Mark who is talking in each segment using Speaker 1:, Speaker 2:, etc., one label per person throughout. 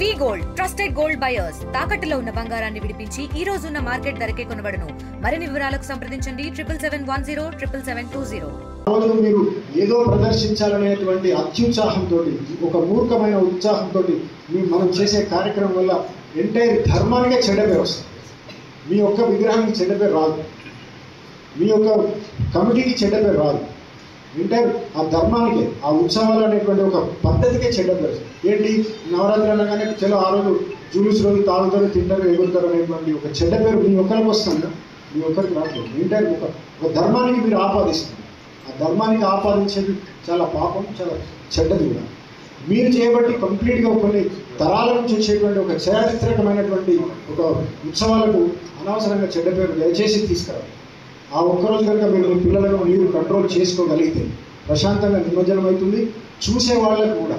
Speaker 1: వి gold trusted gold buyers తాకట్టులో ఉన్న బంగారాన్ని విడిపించి ఈ రోజు ఉన్న మార్కెట్ ధరకే కొనబడును. మరిన్ని వివరాలకు సంప్రదించండి 7771077720.
Speaker 2: రోజు మీరు ఏదో ప్రదర్శించాలనేటువంటి అత్యుత్సాహంతో, ఒక మూర్ఖమైన ఉత్సాహంతో మనం చేసే కార్యక్రమం వల్ల ఎంటైర్ ధర్మానికే చెడ్డ పేరు వస్తుంది. మీ యొక్క విగ్రహానికి చెడ్డ పేరు రాదు, మీ యొక్క కమిటీకి చెడ్డ పేరు రాదు, ఎంటైర్ ఆ ధర్మానికే, ఆ ఉత్సవాలు అనేటువంటి ఒక పద్ధతికే చెడ్డ పేరు. ఏంటి నవరాత్రి అనగానే చలో ఆ రోజు జూలుస్ రోజు తాగుతారు, తింటారు, ఎగురుతారు అనేటువంటి ఒక చెడ్డ పేరు మీ ఒక్కరికి వస్తుందా? మీ ఒక్కరికి రాదు. ఎంటైర్ ఒక ధర్మానికి మీరు ఆపాదిస్తారు. ఆ ధర్మానికి ఆపాదించేది చాలా పాపం, చాలా చెడ్డది కూడా. మీరు చేయబట్టి కంప్లీట్గా కొన్ని తరాల నుంచి వచ్చేటువంటి ఒక చారిత్రకమైనటువంటి ఒక ఉత్సవాలకు అనవసరంగా చెడ్డ పేరు దయచేసి తీసుకురావాలి. ఆ ఒక్కరోజు కనుక మీరు మీ పిల్లలను మీరు కంట్రోల్ చేసుకోగలిగితే ప్రశాంతంగా నిమజ్జనం అవుతుంది. చూసే వాళ్ళకు కూడా,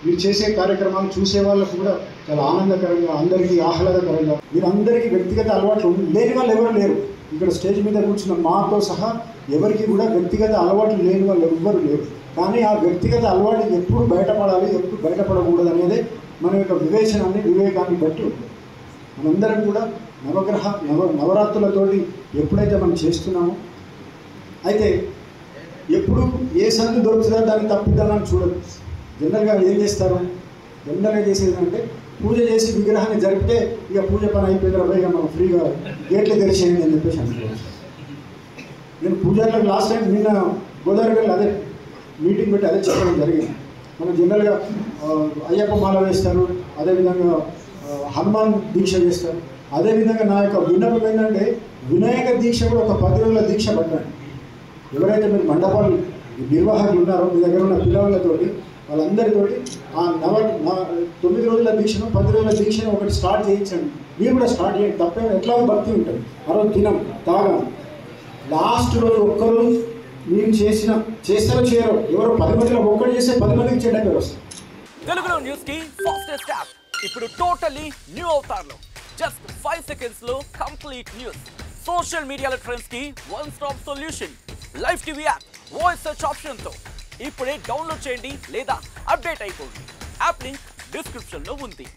Speaker 2: మీరు చేసే కార్యక్రమాలు చూసే వాళ్ళకు కూడా చాలా ఆనందకరంగా, అందరికీ ఆహ్లాదకరంగా. మీరు అందరికీ వ్యక్తిగత అలవాట్లు లేని వాళ్ళు ఎవరు లేరు. ఇక్కడ స్టేజ్ మీద కూర్చున్న మాతో సహా ఎవరికి కూడా వ్యక్తిగత అలవాట్లు లేని వాళ్ళు ఎవ్వరు లేరు. కానీ ఆ వ్యక్తిగత అలవాటు ఎప్పుడు బయటపడాలి, ఎప్పుడు బయటపడకూడదు అనేది మన యొక్క వివేకాన్ని బట్టి ఉంటుంది. మనందరం కూడా నవరాత్రులతోటి ఎప్పుడైతే మనం చేస్తున్నామో, అయితే ఎప్పుడు ఏ సందు దొరుకుతుందో దాన్ని తప్పిద్దామని చూడదు. జనరల్గా ఏం చేస్తారు, జనరల్గా చేసేది అంటే పూజ చేసి విగ్రహాన్ని జరిపితే ఇక పూజ పని అయిపోయిన ఇక మనం ఫ్రీగా గేట్లు తెరిచేయండి అని చెప్పేసి అనుకోవచ్చు. నేను పూజారులకు లాస్ట్ టైం నిన్న గోదావరి అదే మీటింగ్ పెట్టి అదే చెప్పడం జరిగింది. మనం జనరల్గా అయ్యప్ప మాల వేస్తారు, అదేవిధంగా హనుమాన్ దీక్ష చేస్తారు. అదేవిధంగా నా యొక్క విన్నపం ఏంటంటే వినాయక దీక్ష కూడా ఒక 10 రోజుల దీక్ష పట్టండి. ఎవరైతే మీరు మండపాలు నిర్వాహకులు ఉన్నారో మీ దగ్గర ఉన్న పిల్లలతోటి వాళ్ళందరితోటి ఆ 9 రోజుల దీక్షను 10 రోజుల దీక్షను ఒకటి స్టార్ట్ చేయించండి. మీరు కూడా స్టార్ట్ చేయండి, తప్పేమో ఎట్లాగో భక్తి ఉంటుంది. ఆ రోజు తినం తాగం. లాస్ట్ రోజు ఒక్కరోజు మీరు చేస్తారో చేయరో, ఎవరో 10 మందిలో ఒక్కటి చేస్తే 10 మందికి చెడ్డ పేరు వస్తుంది.
Speaker 3: తెలుగులో న్యూస్ కి ఫాస్టెస్ట్ యాప్ ఇప్పుడు టోటలీ న్యూ అవతార్ లో జస్ట్ 5 seconds లో కంప్లీట్ న్యూస్, సోషల్ మీడియాలో ట్రెండ్స్ కి one stop solution, live TV app, voice search option తో ఇప్పుడే డౌన్లోడ్ చేయండి లేదా అప్డేట్ అయిపోండి. యాప్ లింక్ డిస్క్రిప్షన్ లో ఉంది.